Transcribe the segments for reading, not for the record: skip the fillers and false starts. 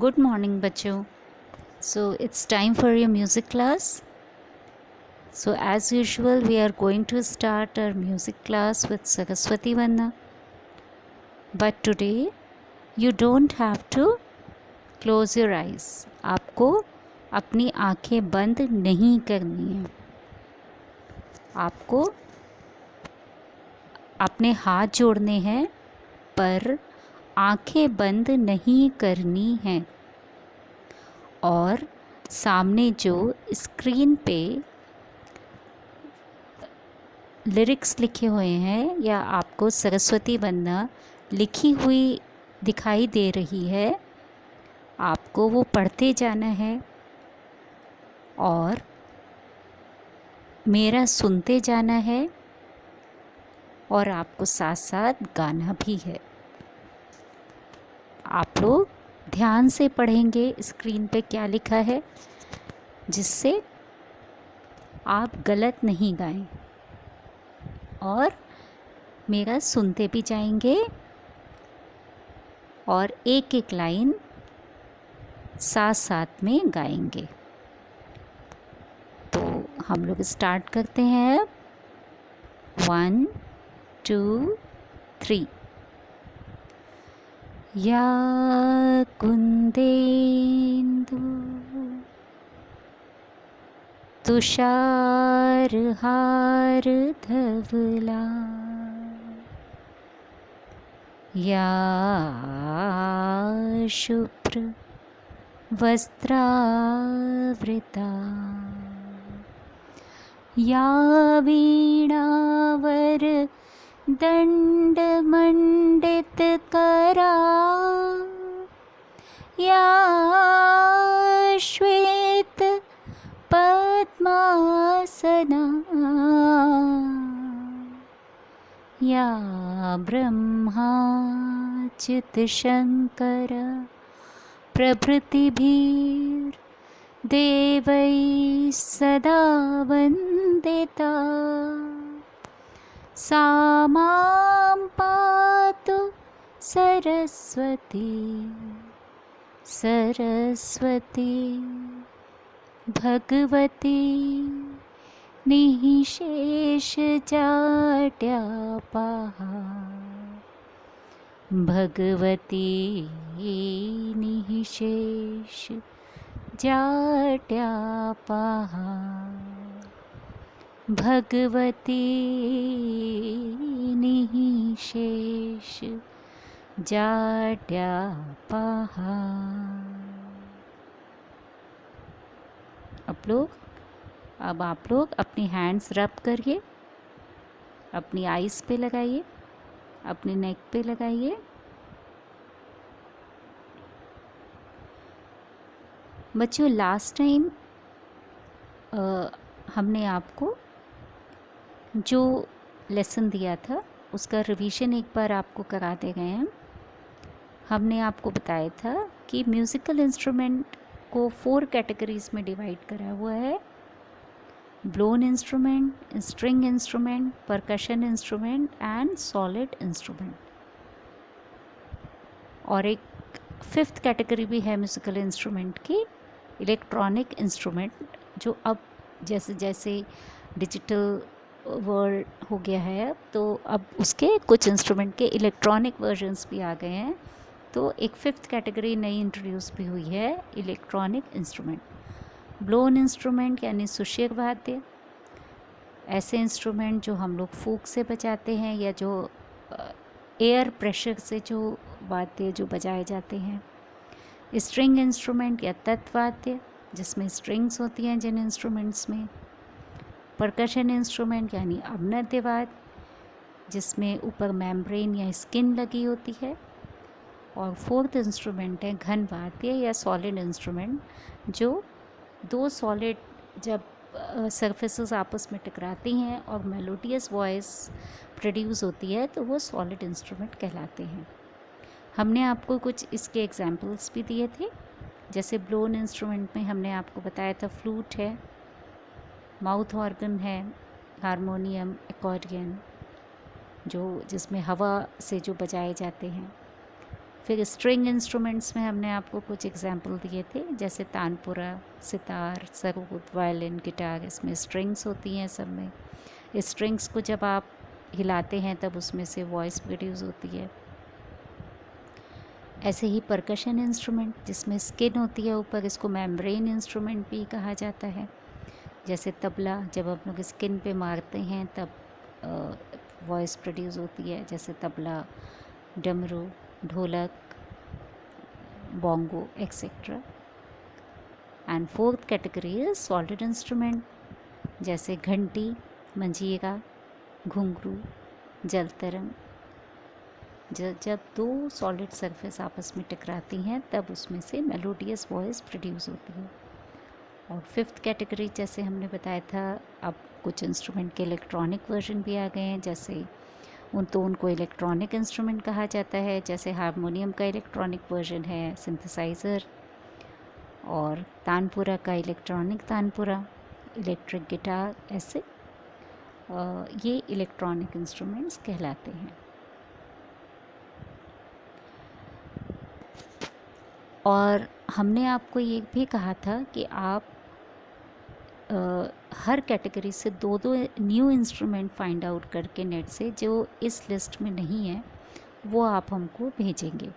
Good morning, bachcho. So it's time for your music class. So as usual, we are going to start our music class with Saraswati Vanna. But today, you don't have to close your eyes. आपको अपनी आंखें बंद नहीं करनी है. आपको अपने हाथ जोड़ने हैं, पर आंखें बंद नहीं करनी हैं. और सामने जो स्क्रीन पे लिरिक्स लिखे हुए हैं या आपको सरस्वती वंदना लिखी हुई दिखाई दे रही है, आपको वो पढ़ते जाना है और मेरा सुनते जाना है और आपको साथ साथ गाना भी है. आप लोग ध्यान से पढ़ेंगे स्क्रीन पे क्या लिखा है, जिससे आप गलत नहीं गाएं और मेरा सुनते भी जाएंगे और एक एक लाइन साथ साथ में गाएंगे. तो हम लोग स्टार्ट करते हैं. 1 2 3. या कुंदेन्दु तुषारहार धवला, या शुभ्र वस्त्रावृता, या वीणावर दण्डमण्डितकरा, या श्वेत पद्मासना, या ब्रह्माच्युतशङ्कर प्रभृतिभिर्देवैः सदा वन्दिता, सा मां पातु सरस्वती सरस्वती भगवती निःशेषजाड्यापहा, भगवती निःशेषजाड्यापहा, भगवती निःशेषजाड्यापहा. अब आप लोग अपनी हैंड्स रब करिए, अपनी आईज पे लगाइए, अपने नेक पे लगाइए. बच्चों, लास्ट टाइम हमने आपको जो लेसन दिया था उसका रिवीजन एक बार आपको करा दे गए हैं. हमने आपको बताया था कि म्यूज़िकल इंस्ट्रूमेंट को 4 कैटेगरीज में डिवाइड करा हुआ है. Blown instrument, string instrument, percussion instrument and solid instrument. और एक 5th कैटेगरी भी है म्यूज़िकल इंस्ट्रूमेंट की, इलेक्ट्रॉनिक इंस्ट्रूमेंट, जो अब जैसे जैसे डिजिटल वर्ल्ड हो गया है तो अब उसके कुछ इंस्ट्रूमेंट के इलेक्ट्रॉनिक वर्जन्स भी आ गए हैं. तो एक 5th कैटेगरी नई इंट्रोड्यूस भी हुई है, इलेक्ट्रॉनिक इंस्ट्रूमेंट. ब्लोन इंस्ट्रूमेंट यानी सुशीर वाद्य, ऐसे इंस्ट्रूमेंट जो हम लोग फूक से बजाते हैं या जो एयर प्रेशर से जो वाद्य जो बजाए जाते हैं. स्ट्रिंग इंस्ट्रूमेंट या तत्वाद्य, जिसमें स्ट्रिंग्स होती हैं जिन इंस्ट्रूमेंट्स में. परकशन इंस्ट्रूमेंट यानी अवनद्य वाद्य, जिसमें ऊपर मेम्ब्रेन या स्किन लगी होती है. और 4th इंस्ट्रूमेंट है घन वाद्य या सॉलिड इंस्ट्रूमेंट, जो 2 सॉलिड जब सरफेसेस आपस में टकराती हैं और मेलोडियस वॉइस प्रोड्यूस होती है तो वो सॉलिड इंस्ट्रूमेंट कहलाते हैं. हमने आपको कुछ इसके एग्जाम्पल्स भी दिए थे. जैसे ब्लोन इंस्ट्रूमेंट में हमने आपको बताया था फ्लूट है, माउथ ऑर्गन है, हारमोनियम, एकॉर्डियन, जो जिसमें हवा से जो बजाए जाते हैं. फिर स्ट्रिंग इंस्ट्रूमेंट्स में हमने आपको कुछ एग्जाम्पल दिए थे, जैसे तानपुरा, सितार, सरोद, वायलिन, गिटार, इसमें स्ट्रिंग्स होती हैं सब में। स्ट्रिंग्स को जब आप हिलाते हैं तब उसमें से वॉइस प्रोड्यूस होती है। ऐसे ही परकशन इंस्ट्रूमेंट जिसमें स्किन होती है ऊपर, इसको मेम्ब्रेन इंस्ट्रूमेंट भी कहा जाता है। जैसे तबला, जब हम लोग स्किन पे मारते हैं तब वॉइस प्रोड्यूस होती है, जैसे तबला, डमरू, ढोलक, bongo, etc. And fourth category is solid instrument, जैसे घंटी, मंजीरा, घुंघरू, जल तरंग। जब दो सॉलिड सरफेस आपस में टकराती हैं तब उसमें से मेलोडियस वॉइस प्रोड्यूस होती है। और फिफ्थ कैटेगरी, जैसे हमने बताया था, अब कुछ इंस्ट्रूमेंट के इलेक्ट्रॉनिक वर्जन भी आ गए हैं, जैसे उनको इलेक्ट्रॉनिक इंस्ट्रूमेंट कहा जाता है। जैसे हारमोनियम का इलेक्ट्रॉनिक वर्जन है सिंथेसाइज़र, और तानपुरा का इलेक्ट्रॉनिक तानपुरा, इलेक्ट्रिक गिटार, ऐसे ये इलेक्ट्रॉनिक इंस्ट्रूमेंट्स कहलाते हैं। और हमने आपको ये भी कहा था कि आप हर कैटेगरी से दो दो न्यू इंस्ट्रूमेंट फाइंड आउट करके नेट से, जो इस लिस्ट में नहीं है, वो आप हमको भेजेंगे।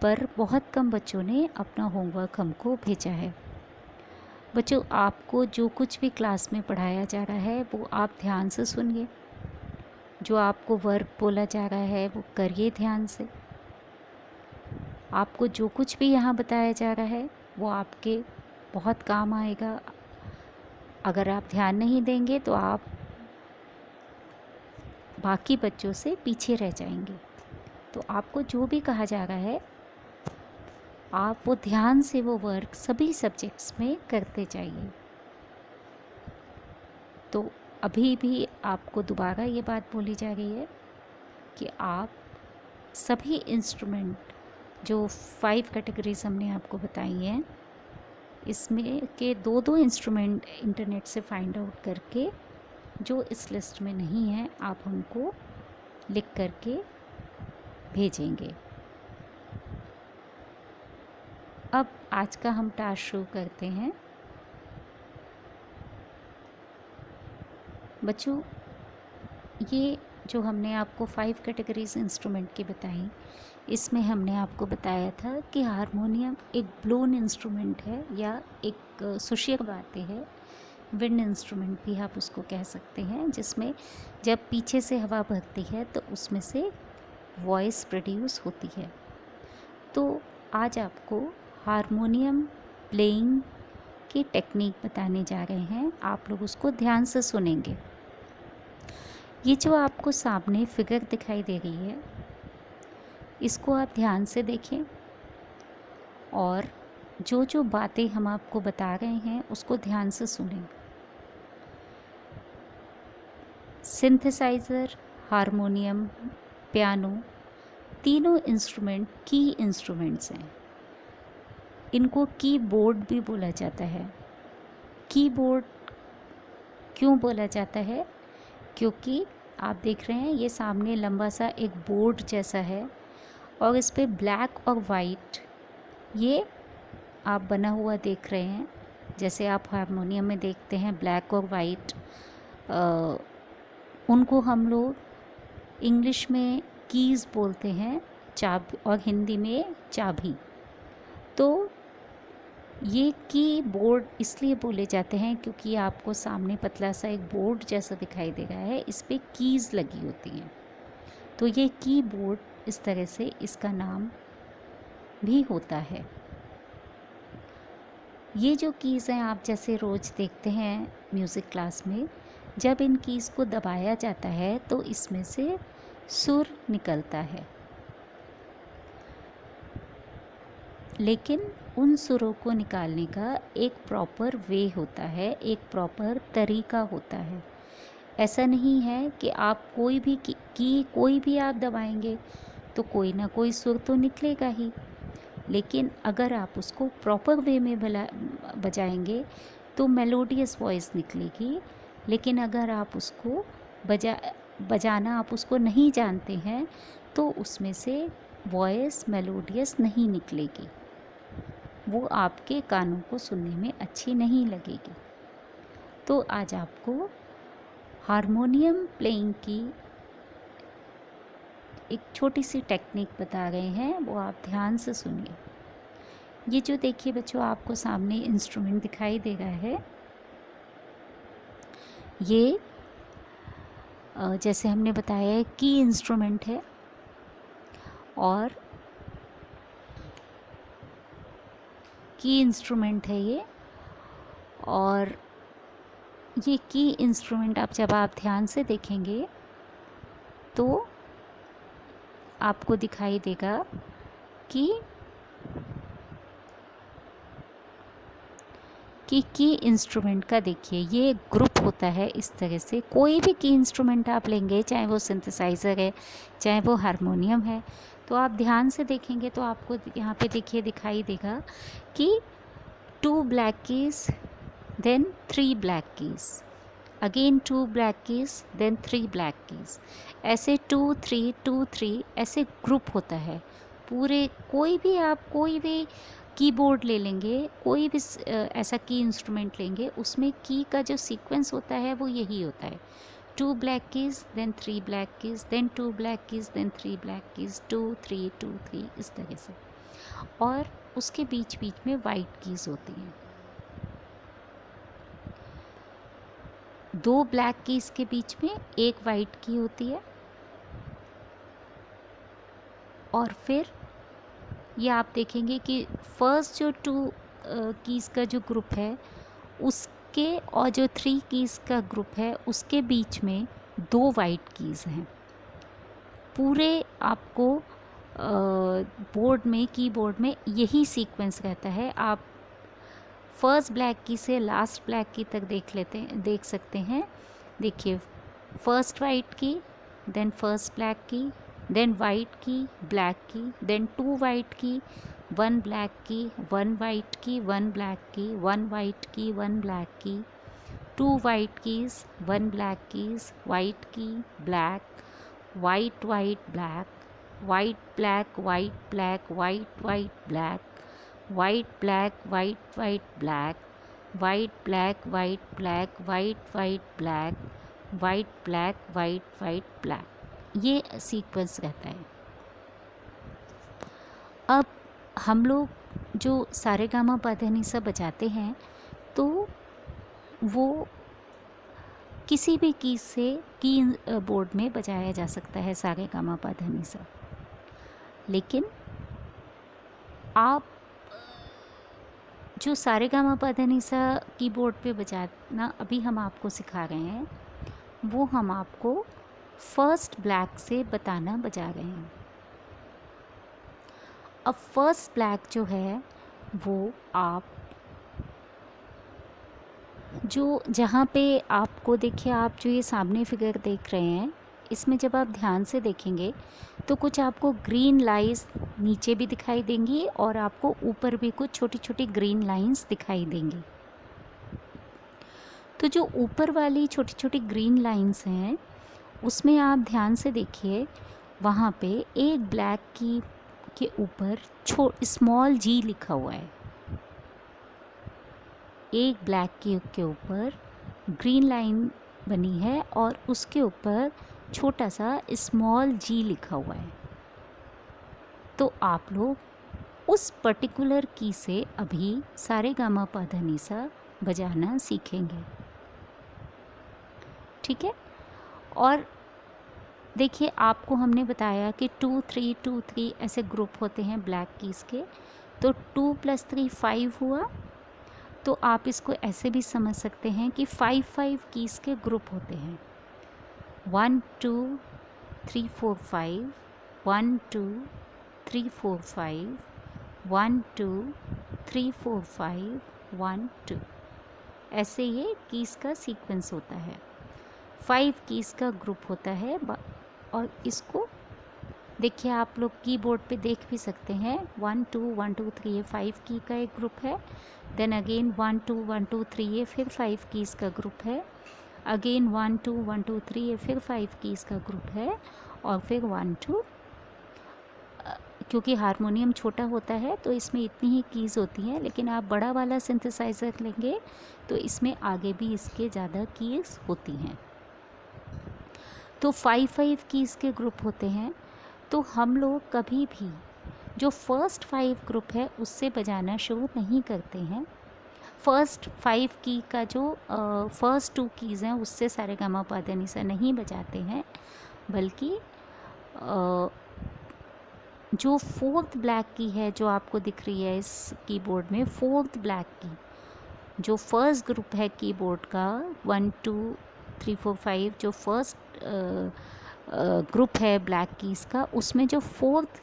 पर बहुत कम बच्चों ने अपना होमवर्क हमको भेजा है। बच्चों, आपको जो कुछ भी क्लास में पढ़ाया जा रहा है वो आप ध्यान से सुनिए। जो आपको वर्क बोला जा रहा है वो करिए ध्यान से। आपको जो कुछ भी यहाँ बताया जा रहा है वो आपके बहुत काम आएगा। अगर आप ध्यान नहीं देंगे तो आप बाकी बच्चों से पीछे रह जाएंगे। तो आपको जो भी कहा जा रहा है आप वो ध्यान से वो वर्क सभी सब्जेक्ट्स में करते जाइए। तो अभी भी आपको दोबारा ये बात बोली जा रही है कि आप सभी इंस्ट्रूमेंट, जो 5 कैटेगरीज हमने आपको बताई हैं, इसमें के दो दो इंस्ट्रूमेंट इंटरनेट से फाइंड आउट करके, जो इस लिस्ट में नहीं है, आप हमको लिख करके भेजेंगे। अब आज का हम टास्क शुरू करते हैं। बच्चों, ये जो हमने आपको 5 कैटेगरीज इंस्ट्रूमेंट की बताई, इसमें हमने आपको बताया था कि हारमोनियम एक ब्लोन इंस्ट्रूमेंट है, या एक सुशीर वाद्य है, विंड इंस्ट्रूमेंट भी आप उसको कह सकते हैं, जिसमें जब पीछे से हवा भरती है तो उसमें से वॉइस प्रोड्यूस होती है। तो आज आपको हारमोनियम प्लेइंग की टेक्निक बताने जा रहे हैं। आप लोग उसको ध्यान से सुनेंगे। ये जो आपको सामने फिगर दिखाई दे रही है, इसको आप ध्यान से देखें और जो जो बातें हम आपको बता रहे हैं उसको ध्यान से सुनें। सिंथेसाइज़र, हारमोनियम, पियानो, तीनों इंस्ट्रूमेंट की इंस्ट्रूमेंट्स हैं। इनको कीबोर्ड भी बोला जाता है। कीबोर्ड क्यों बोला जाता है? क्योंकि आप देख रहे हैं ये सामने लंबा सा एक बोर्ड जैसा है, और इस पे ब्लैक और वाइट ये आप बना हुआ देख रहे हैं। जैसे आप हारमोनियम में देखते हैं ब्लैक और वाइट, उनको हम लोग इंग्लिश में कीज़ बोलते हैं, चाबी, और हिंदी में चाबी। तो ये कीबोर्ड इसलिए बोले जाते हैं क्योंकि आपको सामने पतला सा एक बोर्ड जैसा दिखाई दे रहा है, इस पे कीज़ लगी होती हैं। तो ये कीबोर्ड, इस तरह से इसका नाम भी होता है। ये जो कीज़ हैं आप जैसे रोज़ देखते हैं म्यूज़िक क्लास में, जब इन कीज़ को दबाया जाता है तो इसमें से सुर निकलता है। लेकिन उन सुरों को निकालने का एक प्रॉपर वे होता है, एक प्रॉपर तरीका होता है। ऐसा नहीं है कि आप कोई भी की कोई भी आप दबाएंगे तो कोई ना कोई सुर तो निकलेगा ही, लेकिन अगर आप उसको प्रॉपर वे में बजाएंगे तो मेलोडियस वॉइस निकलेगी। लेकिन अगर आप उसको बजाना आप उसको नहीं जानते हैं तो उसमें से वॉइस मेलोडियस नहीं निकलेगी, वो आपके कानों को सुनने में अच्छी नहीं लगेगी। तो आज आपको हारमोनियम प्लेइंग की एक छोटी सी टेक्निक बता रहे हैं, वो आप ध्यान से सुनिए। ये जो देखिए बच्चों आपको सामने इंस्ट्रूमेंट दिखाई दे रहा है, ये जैसे हमने बताया है की इंस्ट्रूमेंट है, और की इंस्ट्रूमेंट है ये। और ये की इंस्ट्रूमेंट जब आप ध्यान से देखेंगे तो आपको दिखाई देगा कि की इंस्ट्रूमेंट का देखिए ये ग्रुप होता है इस तरह से। कोई भी की इंस्ट्रूमेंट आप लेंगे, चाहे वो सिंथेसाइज़र है, चाहे वो हारमोनियम है, तो आप ध्यान से देखेंगे तो आपको यहाँ पे देखिए दिखाई देगा कि 2 black keys then 3 black keys, again 2 black keys then 3 black keys, ऐसे 2 3 2 3 ऐसे ग्रुप होता है पूरे। कोई भी कीबोर्ड ले लेंगे, कोई भी ऐसा की इंस्ट्रूमेंट लेंगे, उसमें की का जो सीक्वेंस होता है वो यही होता है, 2 black keys then 3 black keys then 2 black keys then 3 black keys, 2 3 2 3 इस तरह से। और उसके बीच बीच में वाइट कीज़ होती हैं, 2 ब्लैक कीज़ के बीच में एक वाइट की होती है। और फिर ये आप देखेंगे कि फर्स्ट जो 2 कीज़ का जो ग्रुप है उसके, और जो 3 कीज़ का ग्रुप है उसके बीच में 2 वाइट कीज़ हैं। पूरे आपको कीबोर्ड में यही सीक्वेंस रहता है। आप फर्स्ट ब्लैक की से लास्ट ब्लैक की तक देख सकते हैं। देखिए, फर्स्ट वाइट की, देन फर्स्ट ब्लैक की, देन वाइट की, ब्लैक की, देन 2 वाइट की, 1 ब्लैक की, 1 वाइट की, 1 ब्लैक की, 1 वाइट की, 1 black key, 2 white keys, 1 black keys, white key, black, white white black, white black, white black, white white black, white black, white white black, white black, white black, white white black, white black, white white black, ये sequence रहता है। अब हम लोग जो सारेगामा पाधानीसा बजाते हैं तो वो किसी भी की से की बोर्ड में बजाया जा सकता है सारेगामा पाधानीसा। लेकिन आप जो सारेगामा पाधानीसा कीबोर्ड पे बजाना अभी हम आपको सिखा रहे हैं, वो हम आपको फर्स्ट ब्लैक से बजा रहे हैं। अब फर्स्ट ब्लैक जो है वो आप जो जहाँ पे आपको देखिए, आप जो ये सामने फिगर देख रहे हैं इसमें जब आप ध्यान से देखेंगे तो कुछ आपको ग्रीन लाइंस नीचे भी दिखाई देंगी और आपको ऊपर भी कुछ छोटी छोटी ग्रीन लाइंस दिखाई देंगी। तो जो ऊपर वाली छोटी छोटी ग्रीन लाइंस हैं उसमें आप ध्यान से देखिए, वहाँ पे एक ब्लैक की के ऊपर स्मॉल जी लिखा हुआ है। एक ब्लैक की के ऊपर ग्रीन लाइन बनी है और उसके ऊपर छोटा सा स्मॉल जी लिखा हुआ है। तो आप लोग उस पर्टिकुलर की से अभी सारेगामा पाधानीसा बजाना सीखेंगे, ठीक है। और देखिए, आपको हमने बताया कि 2 3 2 3 ऐसे ग्रुप होते हैं ब्लैक कीज़ के, तो 2 + 3 5 हुआ। तो आप इसको ऐसे भी समझ सकते हैं कि 5 5 कीज़ के ग्रुप होते हैं, 1 2 3 4 5, 1 2 3 4 5, 1 2 3 4 5, 1 2, ऐसे ये कीज़ का सीक्वेंस होता है। 5 कीज़ का ग्रुप होता है। और इसको देखिए, आप लोग कीबोर्ड पे देख भी सकते हैं, 1 2 1 2 3 ये 5 की का एक ग्रुप है। देन अगेन 1 2 1 2 3 ये फिर 5 कीज़ का ग्रुप है। अगेन 1 2 1 2 3 ये फिर 5 कीज़ का ग्रुप है। और फिर 1 2 क्योंकि हारमोनियम छोटा होता है तो इसमें इतनी ही कीज़ होती हैं, लेकिन आप बड़ा वाला सिंथेसाइज़र लेंगे तो इसमें आगे भी इसके ज़्यादा कीज़ होती हैं। तो 5 कीज़ के ग्रुप होते हैं। तो हम लोग कभी भी जो फर्स्ट 5 ग्रुप है उससे बजाना शुरू नहीं करते हैं। फर्स्ट 5 की का जो फर्स्ट 2 कीज़ हैं उससे सारेगामा पा धा नि सा नहीं बजाते हैं, बल्कि जो फोर्थ ब्लैक की है जो आपको दिख रही है इस कीबोर्ड में, फोर्थ ब्लैक की जो फर्स्ट ग्रुप है कीबोर्ड का 1 2 3 4 5 जो फर्स्ट ग्रुप है ब्लैक कीज़ का, उसमें जो फोर्थ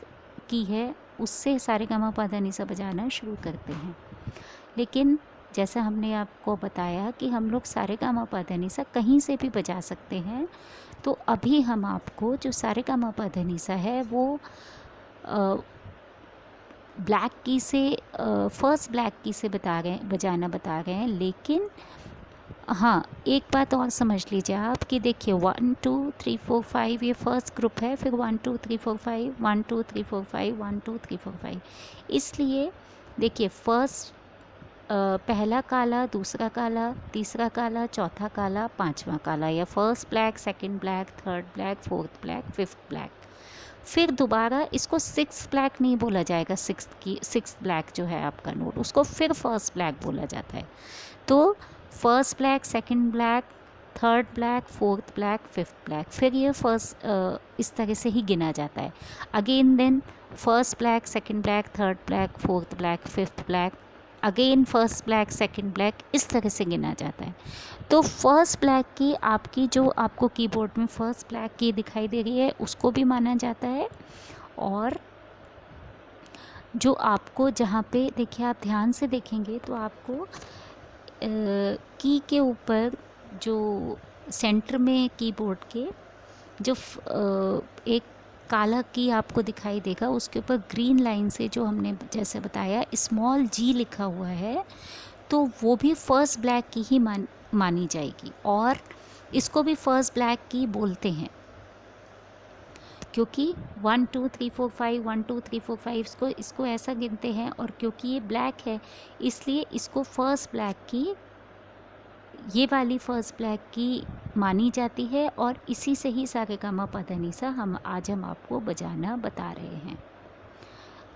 की है उससे सारेगामा पा धा नि सा बजाना शुरू करते हैं। लेकिन जैसा हमने आपको बताया कि हम लोग सारेगामा पा धा नि सा कहीं से भी बजा सकते हैं। तो अभी हम आपको जो सारेगामा पा धा नि सा है वो ब्लैक की से फर्स्ट ब्लैक की से बजाना बता रहे हैं। लेकिन हाँ, एक बात और समझ लीजिए आप कि देखिए 1 2 3 4 5 ये फर्स्ट ग्रुप है, फिर 1 2 3 4 5 1 2 3 4 5 1 2 3 4 5। इसलिए देखिए फर्स्ट पहला काला, दूसरा काला, तीसरा काला, चौथा काला, पांचवा काला, या first black, second black, third black, fourth black, fifth black. फिर दोबारा इसको सिक्स ब्लैक नहीं बोला जाएगा, सिक्स ब्लैक जो है आपका नोट, उसको फिर फर्स्ट ब्लैक बोला जाता है। तो first black, second black, third black, fourth black, fifth black, फिर ये फर्स्ट इस तरह से ही गिना जाता है। Again then first black, second black, third black, fourth black, fifth black, again first black, second black, इस तरह से गिना जाता है। तो फर्स्ट ब्लैक की आपकी जो आपको कीबोर्ड में फर्स्ट ब्लैक की दिखाई दे रही है उसको भी माना जाता है। और जो आपको जहाँ पे देखिए, आप ध्यान से देखेंगे तो आपको की के ऊपर जो सेंटर में कीबोर्ड के जो एक काला की आपको दिखाई देगा, उसके ऊपर ग्रीन लाइन से जो हमने जैसे बताया स्मॉल जी लिखा हुआ है, तो वो भी फर्स्ट ब्लैक की ही मानी जाएगी। और इसको भी फर्स्ट ब्लैक की बोलते हैं, क्योंकि 1 2 3 4 5 1 2 3 4 5 इसको ऐसा गिनते हैं, और क्योंकि ये ब्लैक है इसलिए इसको फर्स्ट ब्लैक की, ये वाली फर्स्ट ब्लैक की मानी जाती है। और इसी से ही सारेगामा पा धा नि सा हम आपको बजाना बता रहे हैं।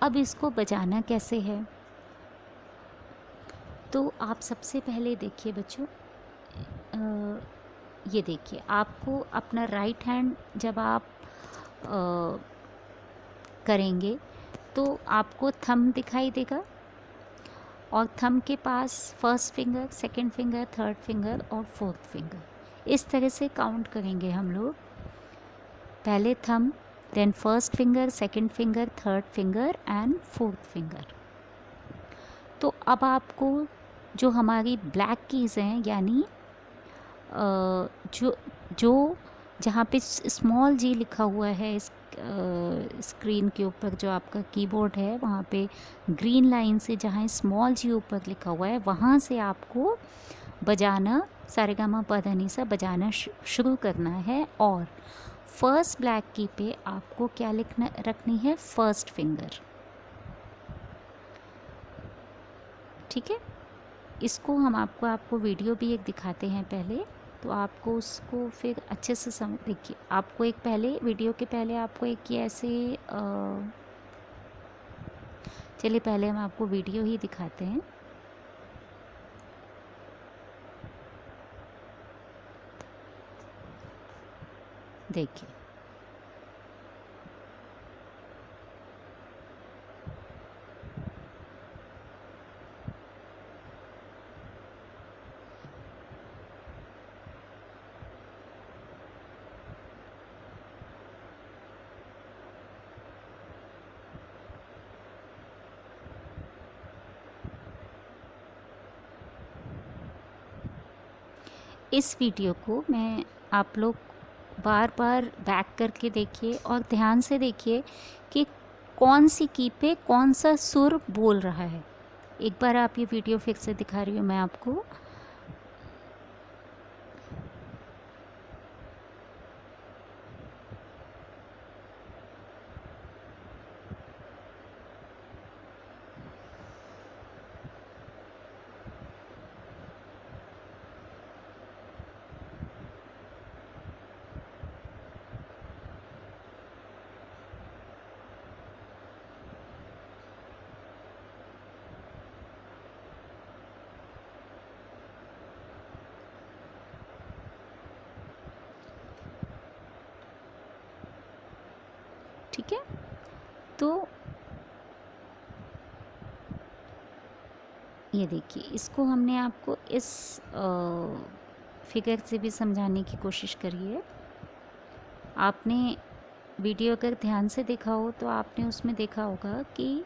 अब इसको बजाना कैसे है, तो आप सबसे पहले देखिए बच्चों, ये देखिए आपको अपना राइट हैंड जब आप करेंगे तो आपको थंब दिखाई देगा, और थंब के पास first finger, second finger, third finger और फोर्थ फिंगर, इस तरह से काउंट करेंगे हम लोग। पहले thumb, then first finger, second finger, third finger and fourth finger. तो अब आपको जो हमारी ब्लैक कीज़ हैं, यानी जो जो जहाँ पे स्मॉल जी लिखा हुआ है इस स्क्रीन के ऊपर, जो आपका कीबोर्ड है वहाँ पे ग्रीन लाइन से जहाँ स्मॉल जी ऊपर लिखा हुआ है, वहाँ से आपको बजाना सारेगामा पा धा नि सा बजाना शुरू करना है। और फर्स्ट ब्लैक की पे आपको क्या रखनी है, फर्स्ट फिंगर। ठीक है, इसको हम आपको वीडियो भी एक दिखाते हैं पहले, तो आपको उसको फिर अच्छे से समझ। देखिए आपको एक पहले वीडियो के पहले आपको एक ये ऐसे चलिए पहले हम आपको वीडियो ही दिखाते हैं। देखिए इस वीडियो को मैं आप लोग बार बार बैक करके देखिए और ध्यान से देखिए कि कौन सी की पे कौन सा सुर बोल रहा है। एक बार आप ये वीडियो फिर से दिखा रही हूँ मैं आपको। ठीक है। तो ये देखिए, इसको हमने आपको इस फिगर से भी समझाने की कोशिश करी है। आपने वीडियो अगर ध्यान से देखा हो तो आपने उसमें देखा होगा कि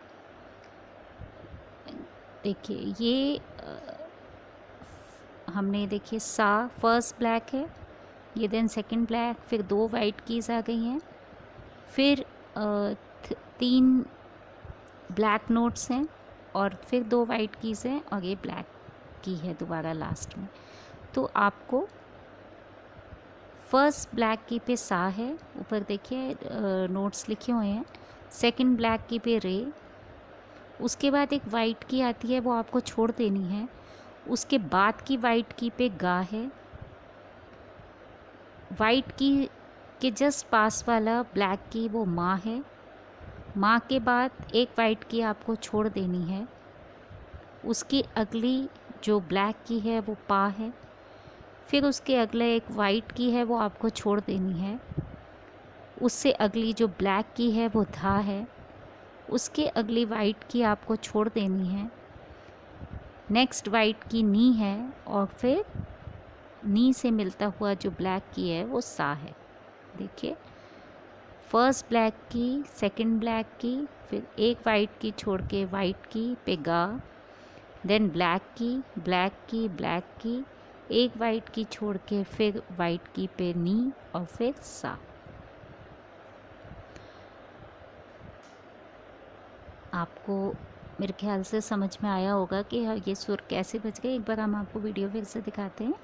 देखिए ये हमने देखिए सा फर्स्ट ब्लैक है, ये देन सेकंड ब्लैक, फिर 2 वाइट कीज़ आ गई हैं, फिर 3 ब्लैक नोट्स हैं और फिर 2 वाइट कीज़ हैं और ये ब्लैक की है दोबारा लास्ट में। तो आपको फर्स्ट ब्लैक की पे सा है, ऊपर देखिए नोट्स लिखे हुए हैं, सेकंड ब्लैक की पे रे, उसके बाद एक वाइट की आती है वो आपको छोड़ देनी है, उसके बाद की वाइट की पे गा है, वाइट की के जस्ट पास वाला ब्लैक की वो माँ है, माँ के बाद एक वाइट की आपको छोड़ देनी है, उसकी अगली जो ब्लैक की है वो पा है, फिर उसके अगले एक वाइट की है वो आपको छोड़ देनी है, उससे अगली जो ब्लैक की है वो धा है, उसके अगली वाइट की आपको छोड़ देनी है, नेक्स्ट वाइट की नी है और फिर नी से मिलता हुआ जो ब्लैक की है वो सा है। देखिए फर्स्ट ब्लैक की, सेकंड ब्लैक की, फिर एक वाइट की छोड़ के वाइट की पे गा, देन ब्लैक की, ब्लैक की, ब्लैक की, एक वाइट की छोड़ के फिर वाइट की पे नी और फिर सा। आपको मेरे ख्याल से समझ में आया होगा कि ये सुर कैसे बज गए। एक बार हम आपको वीडियो फिर से दिखाते हैं।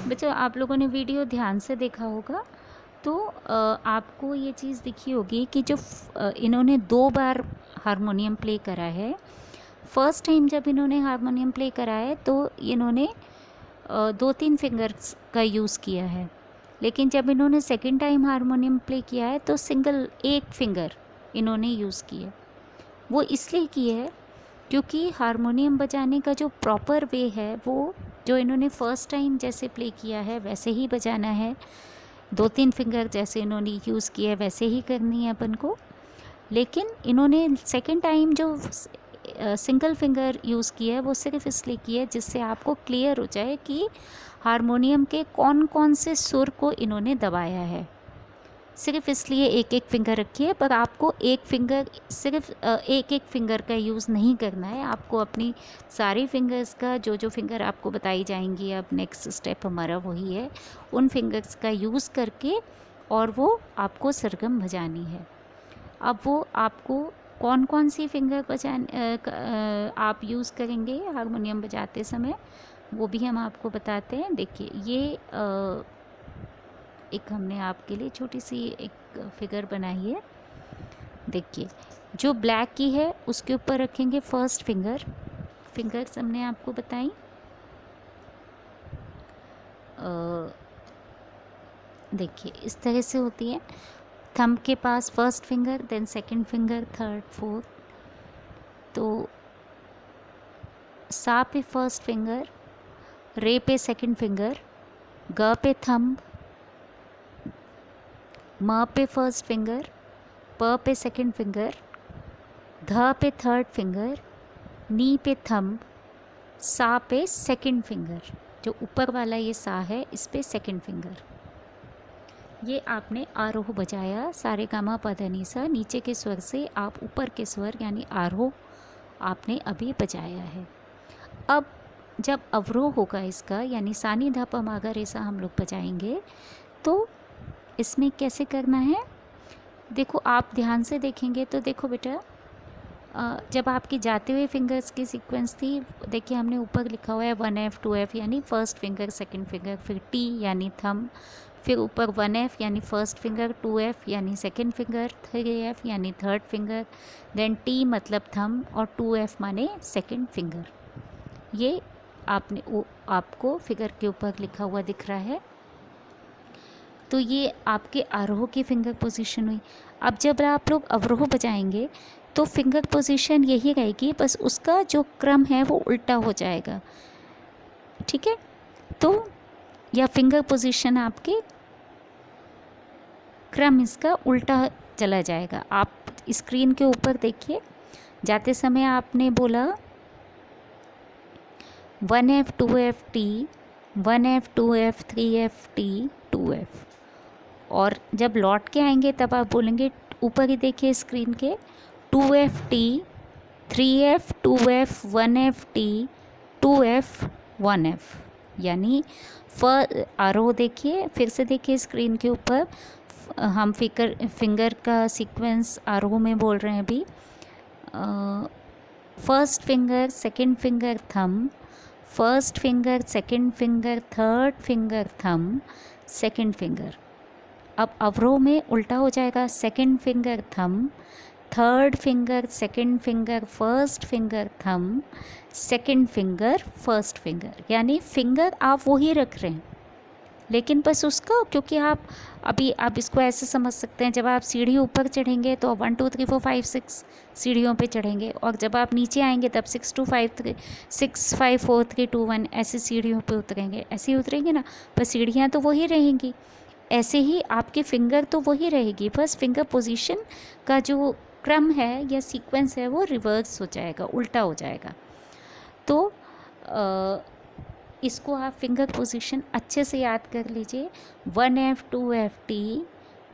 बच्चों आप लोगों ने वीडियो ध्यान से देखा होगा तो आपको ये चीज़ दिखी होगी कि जो इन्होंने 2 बार हारमोनियम प्ले करा है। फर्स्ट टाइम जब इन्होंने हारमोनियम प्ले करा है तो इन्होंने 2-3 फिंगर्स का यूज़ किया है, लेकिन जब इन्होंने सेकंड टाइम हारमोनियम प्ले किया है तो सिंगल एक फिंगर इन्होंने यूज़ किया। वो इसलिए की है क्योंकि हारमोनियम बजाने का जो प्रॉपर वे है वो जो इन्होंने फ़र्स्ट टाइम जैसे प्ले किया है वैसे ही बजाना है, 2-3 फिंगर जैसे इन्होंने यूज़ किया है वैसे ही करनी है अपन को। लेकिन इन्होंने सेकंड टाइम जो सिंगल फिंगर यूज़ किया है वो सिर्फ इसलिए किया है जिससे आपको क्लियर हो जाए कि हारमोनियम के कौन कौन से सुर को इन्होंने दबाया है। सिर्फ इसलिए एक एक फिंगर रखिए, पर आपको एक फिंगर सिर्फ एक एक फिंगर का यूज़ नहीं करना है। आपको अपनी सारी फिंगर्स का जो फिंगर आपको बताई जाएंगी, अब नेक्स्ट स्टेप हमारा वही है, उन फिंगर्स का यूज़ करके और वो आपको सरगम बजानी है। अब वो आपको कौन कौन सी फिंगर आप यूज़ करेंगे हारमोनियम बजाते समय वो भी हम आपको बताते हैं। देखिए ये एक हमने आपके लिए छोटी सी एक फिगर बनाई है। देखिए जो ब्लैक की है उसके ऊपर रखेंगे फर्स्ट फिंगर्स हमने आपको बताई। देखिए इस तरह से होती है, थंब के पास first finger, then second finger, third, fourth. तो सा पे फर्स्ट फिंगर, रे पे सेकंड फिंगर, ग पे थंब, म पे फर्स्ट फिंगर, प पे सेकंड फिंगर, ध पे थर्ड फिंगर, नी पे थंब, सा पे सेकंड फिंगर। जो ऊपर वाला ये सा है इस पे सेकंड फिंगर। ये आपने आरोह बजाया, सारे गामा पधनी सा, नीचे के स्वर से आप ऊपर के स्वर यानी आरोह आपने अभी बजाया है। अब जब अवरोह होगा इसका यानी सानी धा प मा गा रे सा हम लोग बजाएंगे तो इसमें कैसे करना है। देखो आप ध्यान से देखेंगे तो देखो बेटा जब आपकी जाते हुए फिंगर्स की सीक्वेंस थी, देखिए हमने ऊपर लिखा हुआ है 1F 2F यानी फर्स्ट फिंगर सेकंड फिंगर, फिर T यानी थंब, फिर ऊपर 1F यानी फर्स्ट फिंगर, 2F यानी सेकंड फिंगर, 3F यानी थर्ड फिंगर, देन T मतलब थंब और 2F माने सेकंड फिंगर। ये आपको फिगर के ऊपर लिखा हुआ दिख रहा है। तो ये आपके आरोह की फिंगर पोजीशन हुई। अब जब आप लोग अवरोह बजाएंगे तो फिंगर पोजीशन यही रहेगी, बस उसका जो क्रम है वो उल्टा हो जाएगा, ठीक है। तो या फिंगर पोजीशन आपके क्रम इसका उल्टा चला जाएगा। आप स्क्रीन के ऊपर देखिए, जाते समय आपने बोला 1F 2F T, 1F 2F 3F T 2F, और जब लौट के आएंगे तब आप बोलेंगे, ऊपर ही देखिए स्क्रीन के, 2F T 3F 2F 1F T 2F 1F, यानी आरोह देखिए, फिर से देखिए स्क्रीन के ऊपर, हम फिंगर का सीक्वेंस आरोह में बोल रहे हैं अभी। First finger second finger thumb, first finger second finger third finger thumb, second finger. अब अवरोह में उल्टा हो जाएगा, second finger thumb, third finger second finger first finger thumb, second finger first finger, यानी फिंगर आप वही रख रहे हैं, लेकिन बस उसका, क्योंकि आप इसको ऐसे समझ सकते हैं, जब आप सीढ़ी ऊपर चढ़ेंगे तो 1 2 3 4 5 6 सीढ़ियों पे चढ़ेंगे, और जब आप नीचे आएंगे तब 6 2 5 3 6 5 4 3 2 1 ऐसे सीढ़ियों पे उतरेंगे, ऐसे ही उतरेंगे ना, बस सीढ़ियाँ तो वही रहेंगी। ऐसे ही आपके फिंगर तो वही रहेगी, बस फिंगर पोजीशन का जो क्रम है या सीक्वेंस है वो रिवर्स हो जाएगा, उल्टा हो जाएगा। तो इसको आप फिंगर पोजीशन अच्छे से याद कर लीजिए, 1F 2F T,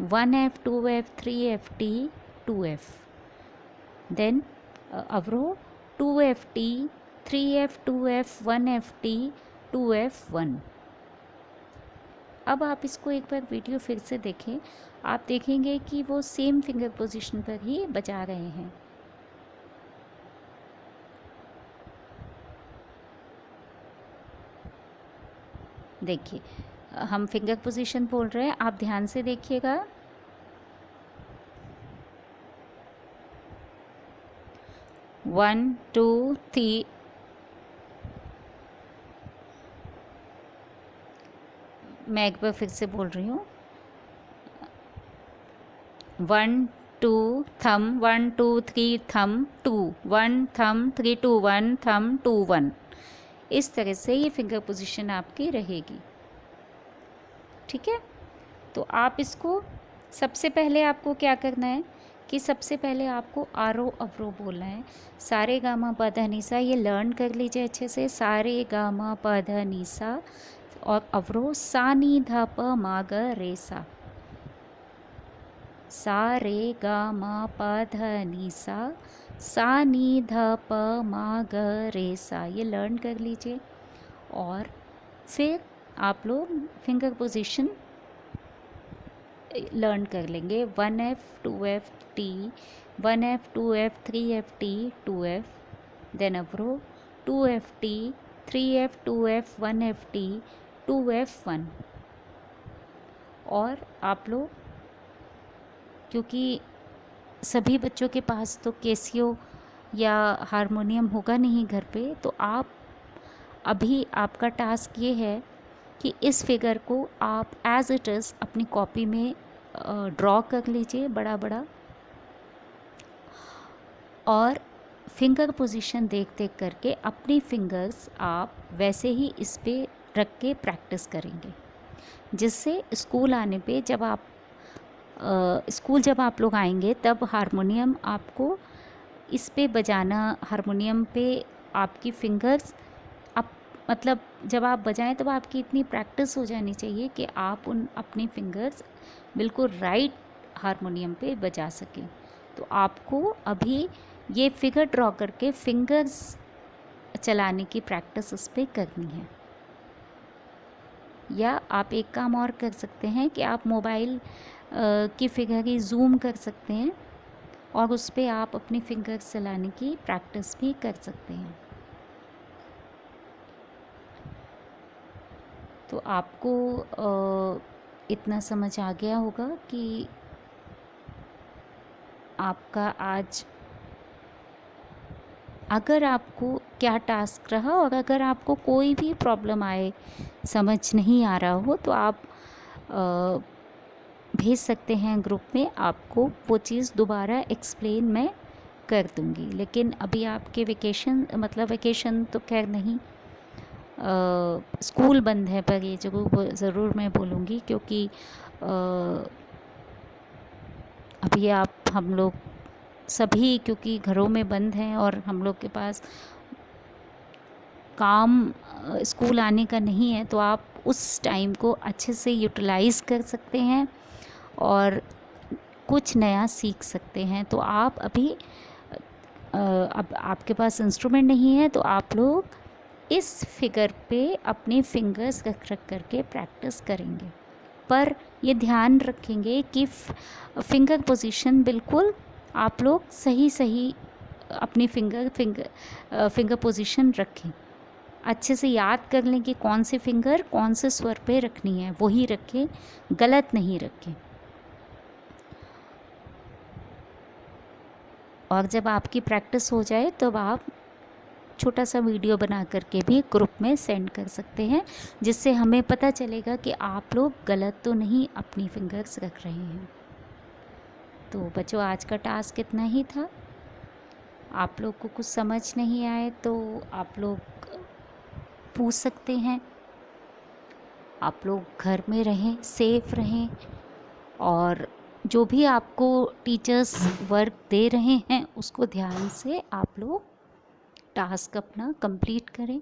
1F 2F 3F T 2F, then अवरोह 2F T 3F 2F 1F T 2F 1। अब आप इसको एक बार वीडियो फिर से देखें, आप देखेंगे कि वो सेम फिंगर पोजीशन पर ही बजा रहे हैं। देखिए हम फिंगर पोजीशन बोल रहे हैं, आप ध्यान से देखिएगा। 1 2 3, मैं एक बार फिर से बोल रही हूँ, 1 2 थंब 1 2 3 थंब 2 1 थंब 3 2 1 थंब 2 1, इस तरह से ये फिंगर पोजीशन आपकी रहेगी, ठीक है। तो आप इसको सबसे पहले आपको क्या करना है कि सबसे पहले आपको आरोह अवरोह बोलना है। सारे गामा प ध नि सा, ये लर्न कर लीजिए अच्छे से, सारे गामा प ध नि सा, और अवरोह सा नी ध प मा ग रे सा, सा रे गा मा प ध नि सा नी ध प मा ग रे सा, ये लर्न कर लीजिए। और फिर आप लोग फिंगर पोजीशन लर्न कर लेंगे, 1F 2F T, 1F 2F 3F T 2F, then अवरोह 2F T 3F 2F 1F T 2F 1। और आप लोग, क्योंकि सभी बच्चों के पास तो कैसियो या हारमोनियम होगा नहीं घर पे, तो आप अभी आपका टास्क ये है कि इस फिगर को आप एज इट इज़ अपनी कॉपी में ड्रॉ कर लीजिए बड़ा बड़ा, और फिंगर पोजीशन देख देख करके अपनी फिंगर्स आप वैसे ही इस पे रख के प्रैक्टिस करेंगे, जिससे स्कूल आने पे जब आप जब आप लोग आएंगे तब हारमोनियम आपको इस पे बजाना, हारमोनियम पे आपकी फिंगर्स मतलब जब आप बजाएं तब आपकी इतनी प्रैक्टिस हो जानी चाहिए कि आप अपनी फिंगर्स बिल्कुल राइट हारमोनियम पे बजा सकें। तो आपको अभी ये फिगर ड्रॉ करके फिंगर्स चलाने की प्रैक्टिस उस पर करनी है। या आप एक काम और कर सकते हैं कि आप मोबाइल की फिगर ही जूम कर सकते हैं, और उस पे आप अपनी फिंगर्स चलाने की प्रैक्टिस भी कर सकते हैं। तो आपको इतना समझ आ गया होगा कि आपका आज अगर आपको क्या टास्क रहा, और अगर आपको कोई भी प्रॉब्लम आए, समझ नहीं आ रहा हो, तो आप भेज सकते हैं ग्रुप में। आपको वो चीज़ दोबारा एक्सप्लेन मैं कर दूँगी। लेकिन अभी आपके वेकेशन, मतलब वेकेशन तो खैर नहीं, स्कूल बंद है, पर ये ज़रूर मैं बोलूँगी, क्योंकि अभी हम लोग सभी क्योंकि घरों में बंद हैं और हम लोग के पास काम स्कूल आने का नहीं है, तो आप उस टाइम को अच्छे से यूटिलाइज़ कर सकते हैं और कुछ नया सीख सकते हैं। तो आप अभी अब आपके पास इंस्ट्रूमेंट नहीं है, तो आप लोग इस फिगर पे अपने फिंगर्स रख रख करके प्रैक्टिस करेंगे, पर ये ध्यान रखेंगे कि फिंगर पोजीशन बिल्कुल आप लोग सही सही अपनी फिंगर पोजीशन रखें। अच्छे से याद कर लें कि कौन से फिंगर कौन से स्वर पे रखनी है, वही रखें, गलत नहीं रखें। और जब आपकी प्रैक्टिस हो जाए तब आप छोटा सा वीडियो बना करके भी ग्रुप में सेंड कर सकते हैं, जिससे हमें पता चलेगा कि आप लोग गलत तो नहीं अपनी फिंगर्स रख रहे हैं। तो बच्चों, आज का टास्क इतना ही था। आप लोग को कुछ समझ नहीं आए तो आप लोग पूछ सकते हैं। आप लोग घर में रहें, सेफ रहें, और जो भी आपको टीचर्स वर्क दे रहे हैं उसको ध्यान से आप लोग टास्क अपना कंप्लीट करें।